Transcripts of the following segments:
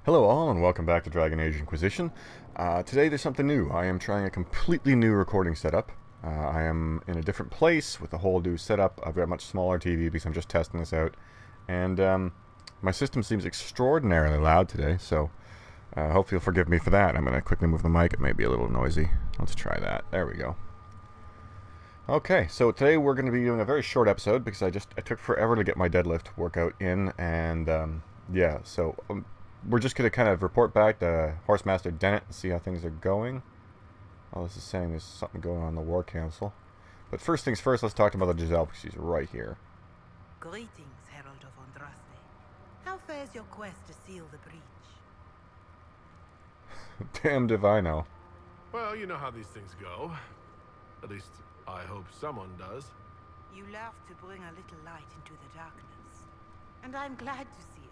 Hello all and welcome back to Dragon Age Inquisition. Today there's something new. I am trying a completely new recording setup. I am in a different place with a whole new setup. I've got a much smaller TV because I'm just testing this out. And my system seems extraordinarily loud today, so hopefully you'll forgive me for that. I'm going to quickly move the mic. It may be a little noisy. Let's try that. There we go. Okay, so today we're going to be doing a very short episode because I took forever to get my deadlift workout in, and yeah, so we're just going to kind of report back to Horsemaster Dennett and see how things are going. Oh, this is saying there's something going on in the War Council. But first things first, let's talk to Mother Giselle because she's right here. Greetings, Herald of Andraste. How fares your quest to seal the breach? Damned if I know. Well, you know how these things go. At least, I hope someone does. You love to bring a little light into the darkness, and I'm glad to see it.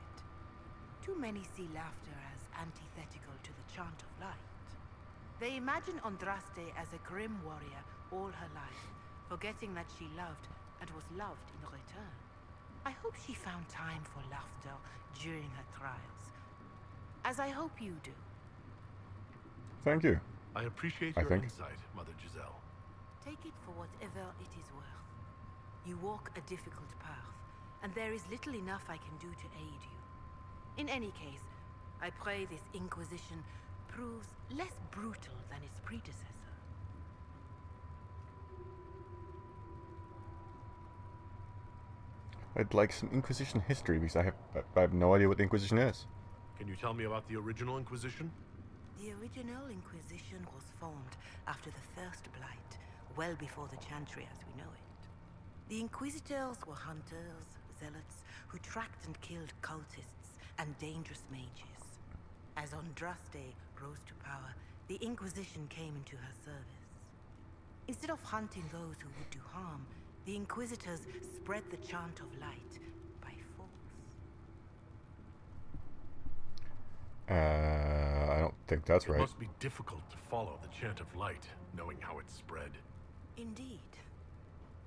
Too many see laughter as antithetical to the chant of light. They imagine Andraste as a grim warrior all her life, forgetting that she loved and was loved in return. I hope she found time for laughter during her trials, as I hope you do. Thank you. I appreciate your insight, Mother Giselle. Take it for whatever it is worth. You walk a difficult path, and there is little enough I can do to aid you. In any case, I pray this Inquisition proves less brutal than its predecessor. I'd like some Inquisition history because I have no idea what the Inquisition is. Can you tell me about the original Inquisition? The original Inquisition was formed after the First Blight, well before the Chantry as we know it. The Inquisitors were hunters, zealots, who tracked and killed cultists and dangerous mages. As Andraste rose to power, the Inquisition came into her service. Instead of hunting those who would do harm, the Inquisitors spread the chant of light by force. I don't think that's right. It must be difficult to follow the chant of light, knowing how it spread. Indeed.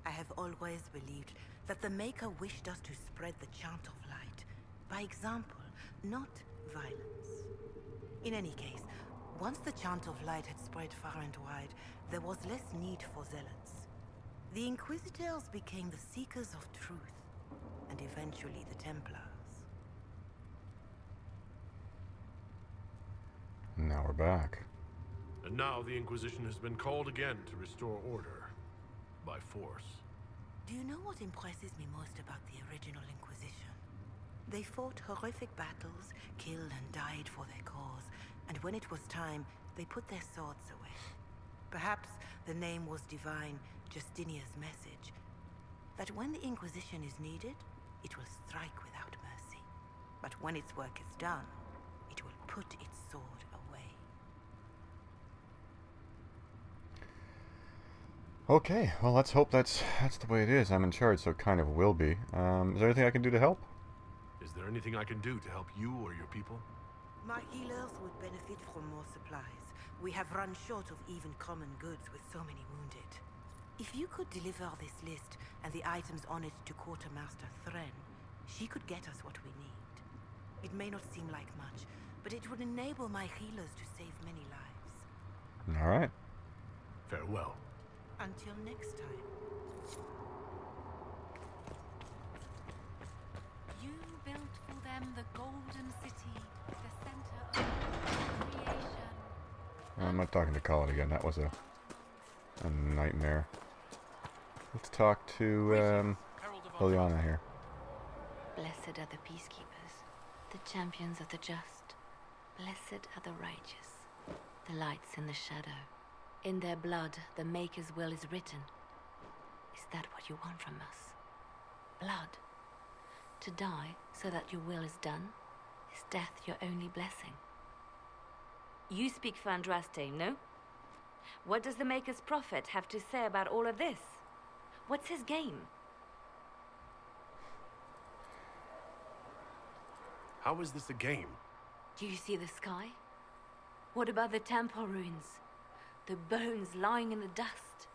I have always believed that the Maker wished us to spread the chant of light by example, not violence. In any case, once the chant of light had spread far and wide, there was less need for zealots. The Inquisitors became the seekers of truth, and eventually the Templars. Now we're back. And now the Inquisition has been called again to restore order. By force. Do you know what impresses me most about the original Inquisition? They fought horrific battles, killed and died for their cause, and when it was time, they put their swords away. Perhaps the name was divine, Justinia's message, that when the Inquisition is needed, it will strike without mercy. But when its work is done, it will put its sword away. Okay, well let's hope that's the way it is. I'm in charge, so it kind of will be. Is there anything I can do to help? Is there anything I can do to help you or your people? My healers would benefit from more supplies. We have run short of even common goods with so many wounded. If you could deliver this list and the items on it to Quartermaster Thren, she could get us what we need. It may not seem like much, but it would enable my healers to save many lives. All right. Farewell. Until next time. You built for them the golden city, the center of creation. I'm not talking to Colin again. That was a nightmare. Let's talk to Liliana here. Blessed are the peacekeepers, the champions of the just. Blessed are the righteous, the lights in the shadow. In their blood, the Maker's will is written. Is that what you want from us? Blood. To die so that your will is done? Is death your only blessing? You speak for Andraste, no? What does the Maker's prophet have to say about all of this? What's his game? How is this a game? Do you see the sky? What about the temple ruins? The bones lying in the dust?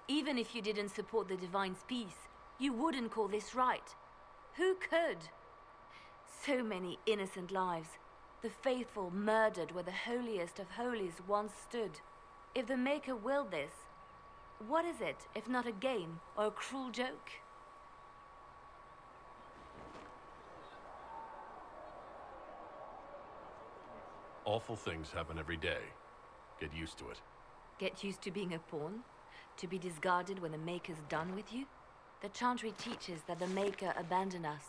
Even if you didn't support the Divine's peace, you wouldn't call this right. Who could? So many innocent lives. The faithful murdered where the holiest of holies once stood. If the Maker willed this, what is it if not a game or a cruel joke? Awful things happen every day. Get used to it. Get used to being a pawn? To be discarded when the Maker's done with you? The Chantry teaches that the Maker abandoned us.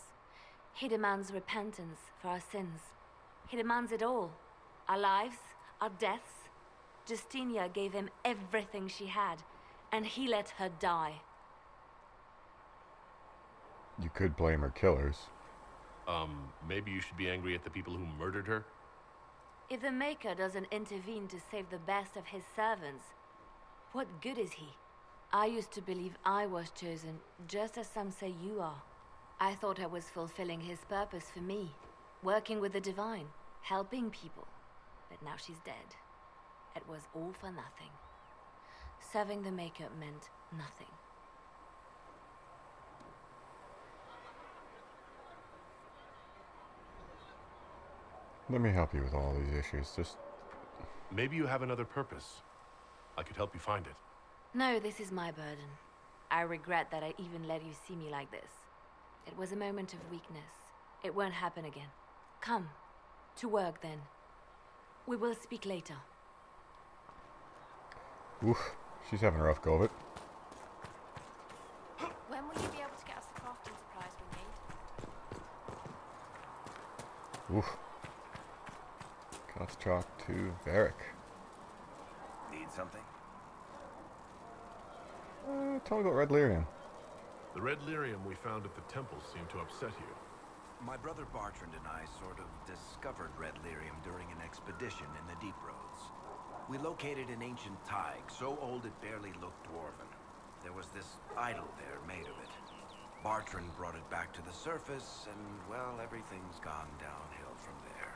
He demands repentance for our sins. He demands it all. Our lives, our deaths. Justinia gave him everything she had, and he let her die. You could blame her killers. Maybe you should be angry at the people who murdered her? If the Maker doesn't intervene to save the best of his servants, what good is he? I used to believe I was chosen, just as some say you are. I thought I was fulfilling his purpose for me, working with the divine, helping people. But now she's dead. It was all for nothing. Serving the Maker meant nothing. Let me help you with all these issues. Just... Maybe you have another purpose. I could help you find it. No, this is my burden. I regret that I even let you see me like this. It was a moment of weakness. It won't happen again. Come. To work, then. We will speak later. Oof. She's having a rough go of it. When will you be able to get us the crafting supplies we need? Oof. Let's talk to Varric. Need something? Tell me about Red Lyrium. The red lyrium we found at the temple seemed to upset you. My brother Bartrand and I sort of discovered red lyrium during an expedition in the Deep Roads. We located an ancient thaig, so old it barely looked dwarven. There was this idol there made of it. Bartrand brought it back to the surface, and, well, everything's gone downhill from there.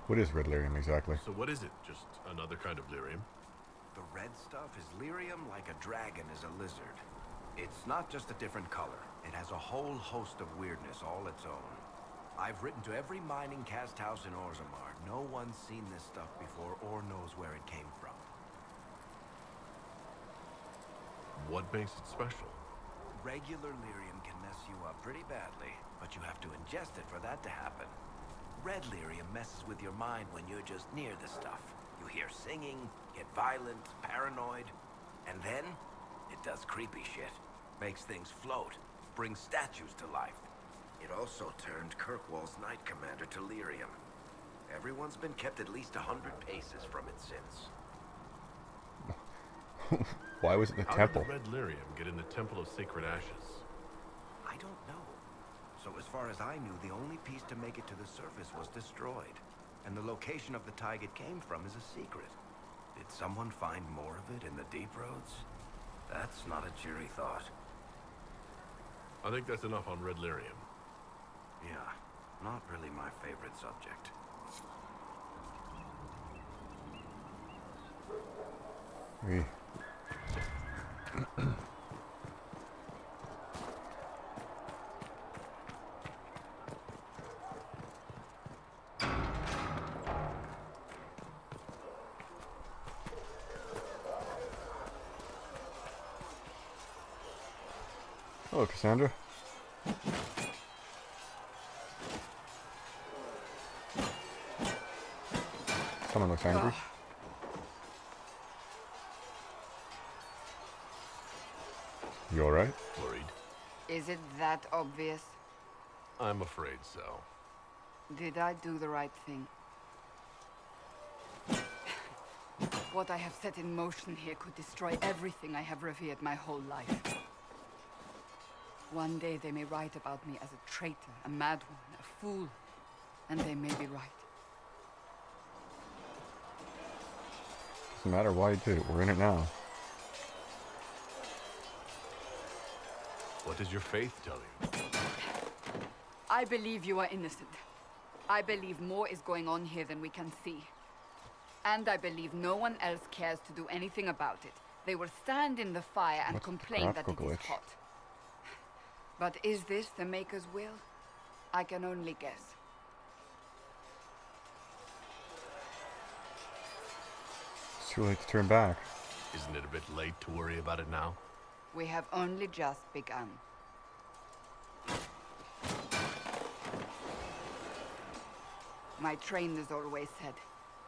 What is Red Lyrium exactly? So what is it? Just another kind of lyrium? The red stuff is lyrium like a dragon is a lizard. It's not just a different color. It has a whole host of weirdness all its own. I've written to every mining cast house in Orzammar. No one's seen this stuff before or knows where it came from. What makes it special? Regular lyrium can mess you up pretty badly, but you have to ingest it for that to happen. Red lyrium messes with your mind when you're just near the stuff. You hear singing, get violent, paranoid, and then it does creepy shit. Makes things float, brings statues to life. It also turned Kirkwall's Knight Commander to lyrium. Everyone's been kept at least 100 paces from it since. Why was it the How temple? did the red lyrium get in the Temple of Sacred Ashes? I don't know. So as far as I knew, the only piece to make it to the surface was destroyed. And the location of the thaig it came from is a secret. Did someone find more of it in the Deep Roads? That's not a cheery thought. I think that's enough on red lyrium. Yeah, not really my favorite subject. We... Hello, Cassandra. Someone looks angry. You alright? Worried? Is it that obvious? I'm afraid so. Did I do the right thing? What I have set in motion here could destroy everything I have revered my whole life. One day they may write about me as a traitor, a madwoman, a fool, and they may be right. Doesn't matter why you did it, we're in it now. What does your faith tell you? I believe you are innocent. I believe more is going on here than we can see. And I believe no one else cares to do anything about it. They will stand in the fire and What's the complain that it graphical is glitch? hot. But is this the Maker's will? I can only guess. It's too late to turn back. Isn't it a bit late to worry about it now? We have only just begun. My trainers always said,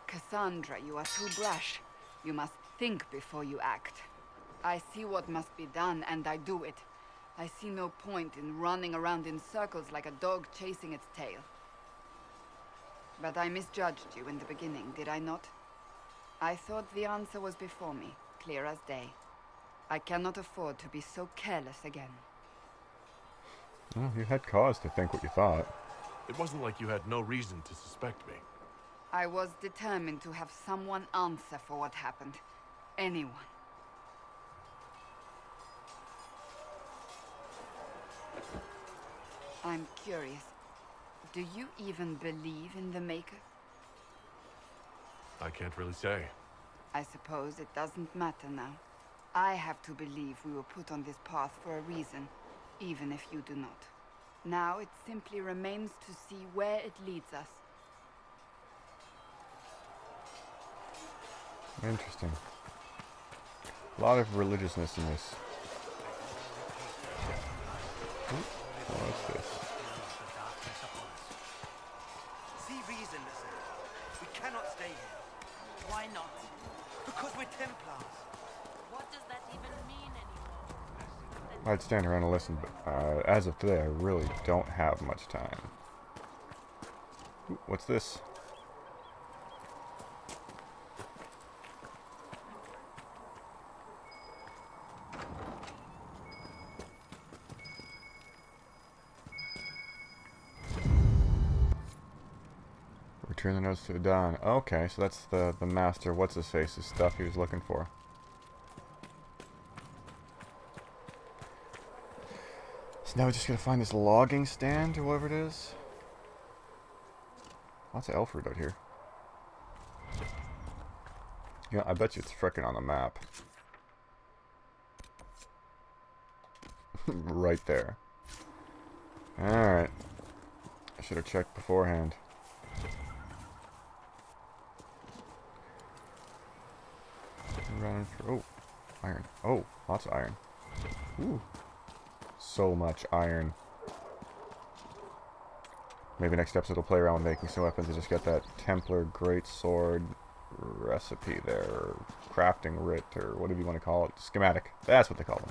Cassandra, you are too brash. You must think before you act. I see what must be done, and I do it. I see no point in running around in circles like a dog chasing its tail. But I misjudged you in the beginning, did I not? I thought the answer was before me, clear as day. I cannot afford to be so careless again. Well, you had cause to think what you thought. It wasn't like you had no reason to suspect me. I was determined to have someone answer for what happened. Anyone. I'm curious. Do you even believe in the Maker? I can't really say. I suppose it doesn't matter now. I have to believe we were put on this path for a reason, even if you do not. Now it simply remains to see where it leads us. Interesting. A lot of religiousness in this. What's this? See reason, listen. We cannot stay here. Why not? Because we're Templars. What does that even mean anymore? I'd stand around and listen, but as of today, I really don't have much time. Ooh, what's this? Return the notes to the Dawn. Okay, so that's the master what's-his-face's stuff he was looking for. So now we just gotta find this logging stand or whatever it is. Lots of elf fruit out here. Yeah, I bet you it's frickin' on the map. Right there. Alright. I should have checked beforehand. Running for, oh, iron. Oh, lots of iron. Ooh. So much iron. Maybe next episode we'll play around with making some weapons. I just got that Templar Greatsword recipe there, or crafting writ, or whatever you want to call it. Schematic. That's what they call them.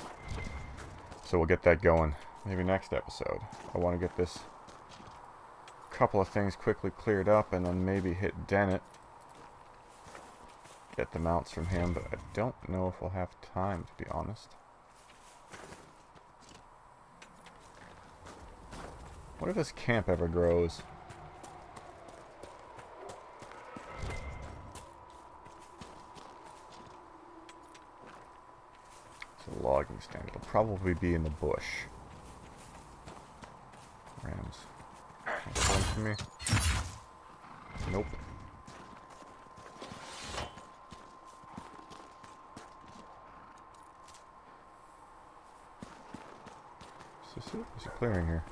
So we'll get that going. Maybe next episode. I want to get this couple of things quickly cleared up and then maybe hit Dennett. Get the mounts from him, but I don't know if we'll have time, to be honest. What if this camp ever grows? It's a logging stand. It'll probably be in the bush. Rams. One for me. Nope. Is this it? There's a clearing here.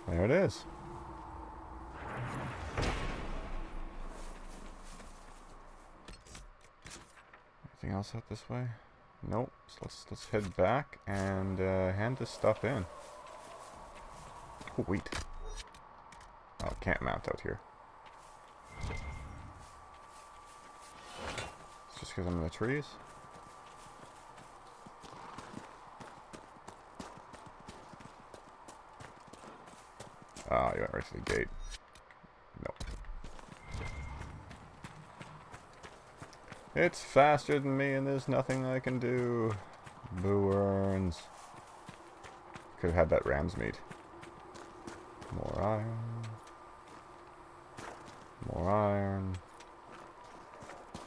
There it is. Anything else out this way? Nope. So let's head back and hand this stuff in. Oh wait. Oh, can't mount out here. It's just because I'm in the trees. Ah, you went right to the gate. Nope. It's faster than me and there's nothing I can do. Boo earns. Could have had that ram's meat. More iron. More iron.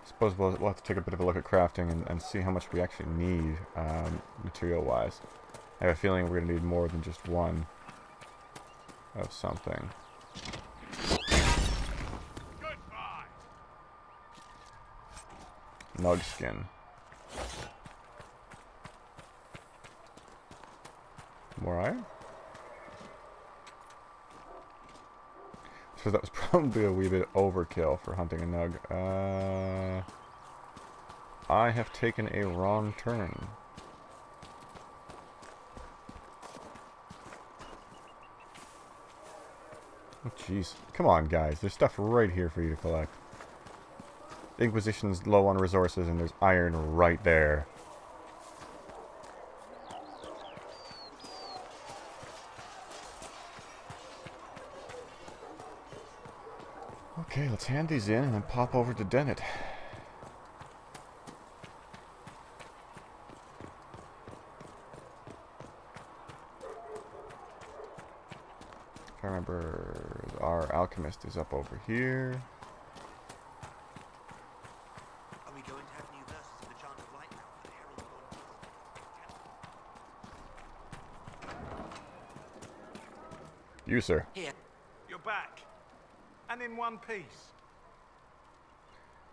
Suppose we'll have to take a bit of a look at crafting and see how much we actually need material-wise. I have a feeling we're going to need more than just one of something. Goodbye. Nug skin. More iron? So that was probably a wee bit overkill for hunting a nug. I have taken a wrong turn. Oh, jeez. Come on, guys. There's stuff right here for you to collect. The Inquisition's low on resources, and there's iron right there. Okay, let's hand these in and then pop over to Dennett. If I remember, our alchemist is up over here. Are we going to have new verses of the Chant of Light now for the Herald of You, sir. Here. You're back. And in one piece.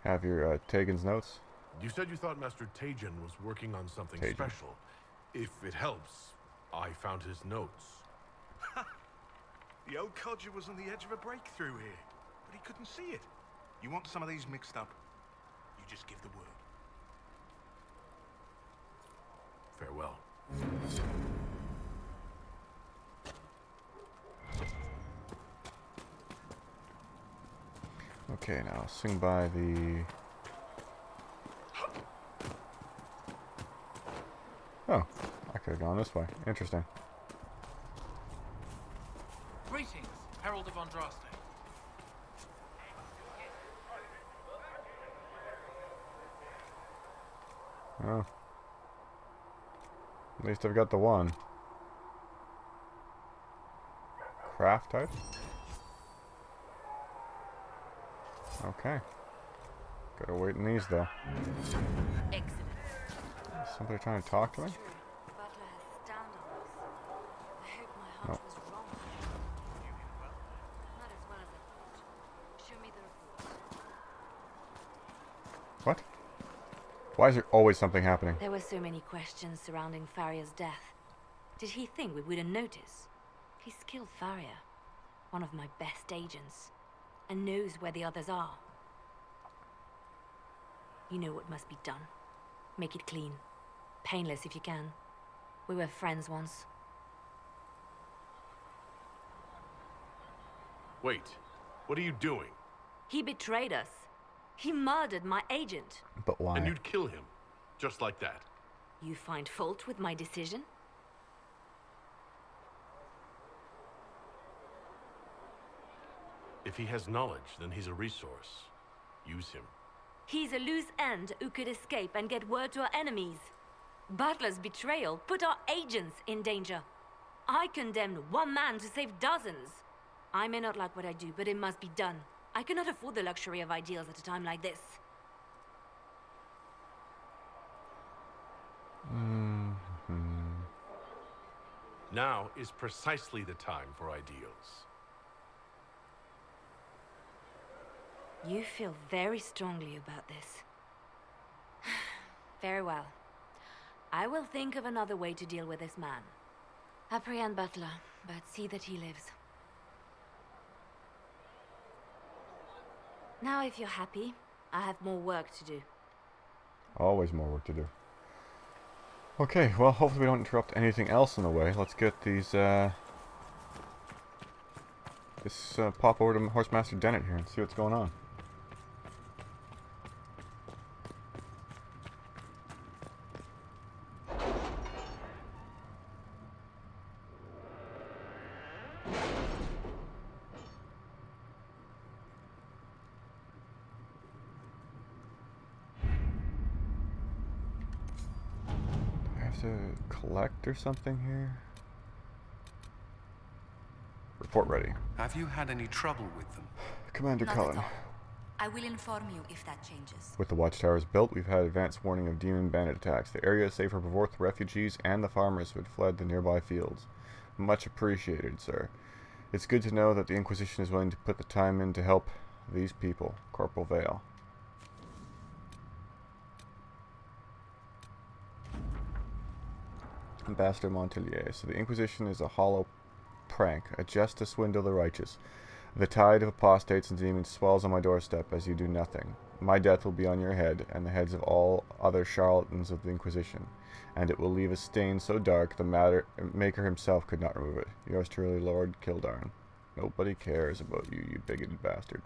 Have your Tegan's notes. You said you thought Master Tajan was working on something Tajan. special. If it helps, I found his notes. The old codger was on the edge of a breakthrough here, but he couldn't see it. You want some of these mixed up? You just give the word. Farewell. Okay, now I'll swing by the... Oh, I could have gone this way. Interesting. Greetings, Herald of Andraste. Oh. At least I've got the one. Craft type? Okay. Gotta wait in these though. Excellent. Somebody trying to talk to me? Butler has stand on us. I hope my hunch Nope. was wrong. Not as well as I thought. Show me the report. What? Why is there always something happening? There were so many questions surrounding Farria's death. Did he think we wouldn't notice? He's killed Farria, one of my best agents, and knows where the others are. You know what must be done. Make it clean. Painless if you can. We were friends once. Wait, what are you doing? He betrayed us. He murdered my agent. But why? And you'd kill him, just like that. You find fault with my decision? If he has knowledge, then he's a resource. Use him. He's a loose end who could escape and get word to our enemies. Butler's betrayal put our agents in danger. I condemned one man to save dozens. I may not like what I do, but it must be done. I cannot afford the luxury of ideals at a time like this. Now is precisely the time for ideals. You feel very strongly about this. Very well. I will think of another way to deal with this man. Apprehend Butler, but see that he lives. Now, if you're happy, I have more work to do. Always more work to do. Okay, well, hopefully we don't interrupt anything else in the way. Let's get these, pop over to Horsemaster Dennett here and see what's going on. To collect or something here? Report ready. Have you had any trouble with them? Commander Not Cullen. at all. I will inform you if that changes. With the watchtowers built, we've had advance warning of demon bandit attacks. The area is safer for both the refugees and the farmers who had fled the nearby fields. Much appreciated, sir. It's good to know that the Inquisition is willing to put the time in to help these people. Corporal Vale. Ambassador Montelier. So the Inquisition is a hollow prank, a jest to swindle the righteous. The tide of apostates and demons swells on my doorstep as you do nothing. My death will be on your head, and the heads of all other charlatans of the Inquisition, and it will leave a stain so dark the Maker himself could not remove it. Yours truly, Lord Kildarn. Nobody cares about you, you bigoted bastard.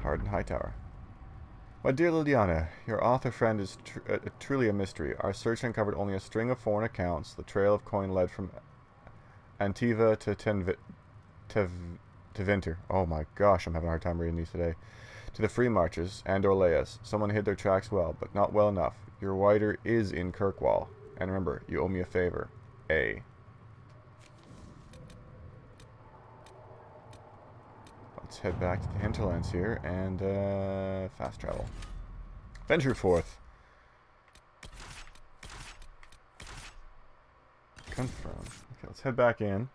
Hardened Hightower. My dear Liliana, your author friend is truly a mystery. Our search uncovered only a string of foreign accounts. The trail of coin led from Antiva to Tevinter. Oh my gosh, I'm having a hard time reading these today. To the Free Marches and Orleas. Someone hid their tracks well, but not well enough. Your wider is in Kirkwall. And remember, you owe me a favor. A. Let's head back to the hinterlands here and fast travel. Venture forth. Confirm. Okay, let's head back in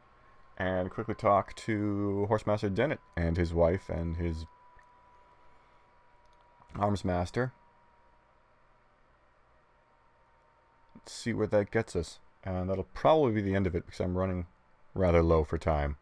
and quickly talk to Horsemaster Dennett and his wife and his arms master. Let's see where that gets us. And that'll probably be the end of it because I'm running rather low for time.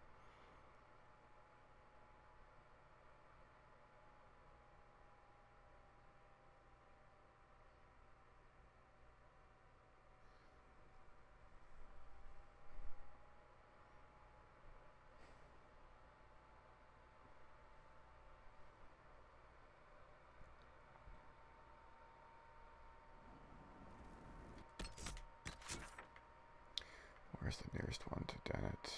Where's the nearest one to Dennett?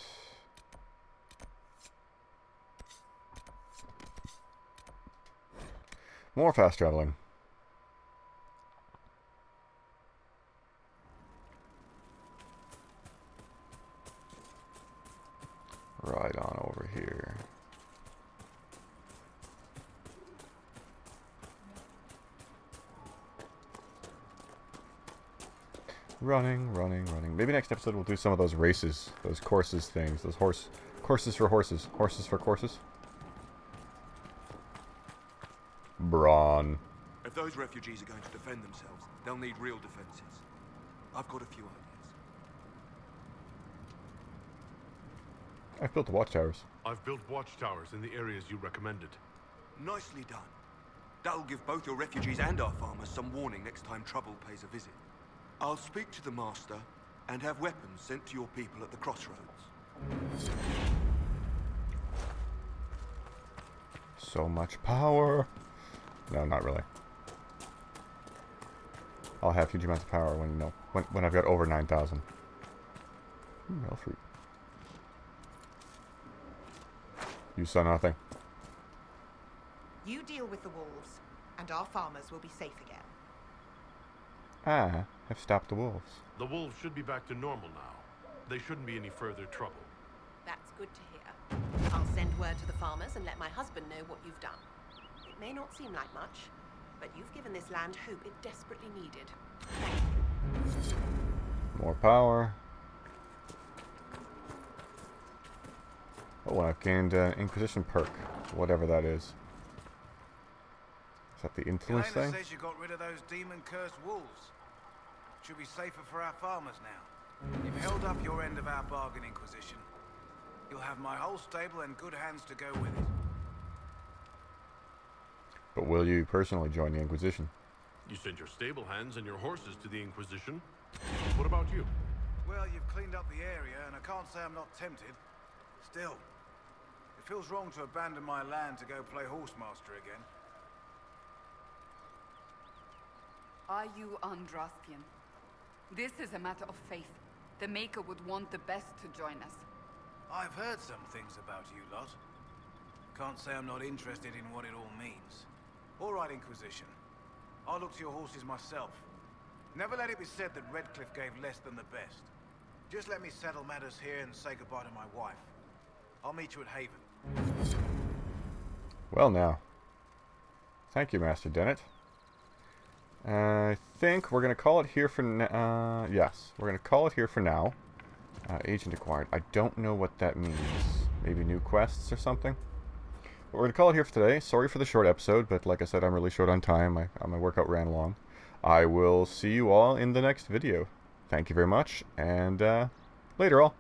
More fast traveling. Right on over here. Running. Maybe next episode we'll do some of those races, those courses things, those courses for horses for courses. Brawn. If those refugees are going to defend themselves, they'll need real defenses. I've got a few ideas. I've built the watchtowers. I've built watchtowers in the areas you recommended. Nicely done. That'll give both your refugees and our farmers some warning next time trouble pays a visit. I'll speak to the Master and have weapons sent to your people at the crossroads. So much power. No, not really. I'll have huge amounts of power when I've got over 9,000. Real fruit. You saw nothing. You deal with the wolves, and our farmers will be safe again. Ah, I've stopped the wolves. The wolves should be back to normal now. They shouldn't be any further trouble. That's good to hear. I'll send word to the farmers and let my husband know what you've done. It may not seem like much, but you've given this land hope it desperately needed. Thank you. More power. Oh, I've gained an Inquisition perk, whatever that is. Is that the influence thing? Says you got rid of those demon-cursed wolves. Should be safer for our farmers now. You've held up your end of our bargain, Inquisition. You'll have my whole stable and good hands to go with it. But will you personally join the Inquisition? You sent your stable hands and your horses to the Inquisition. What about you? Well, you've cleaned up the area, and I can't say I'm not tempted. Still, it feels wrong to abandon my land to go play horsemaster again. Are you Andrastian? This is a matter of faith. The Maker would want the best to join us. I've heard some things about you lot. Can't say I'm not interested in what it all means. All right, Inquisition. I'll look to your horses myself. Never let it be said that Redcliffe gave less than the best. Just let me settle matters here and say goodbye to my wife. I'll meet you at Haven. Well now. Thank you, Master Dennett. I think we're going to call it here for now. Yes, we're going to call it here for now. Agent acquired. I don't know what that means. Maybe new quests or something? But we're going to call it here for today. Sorry for the short episode, but like I said, I'm really short on time. My workout ran long. I will see you all in the next video. Thank you very much, and later all.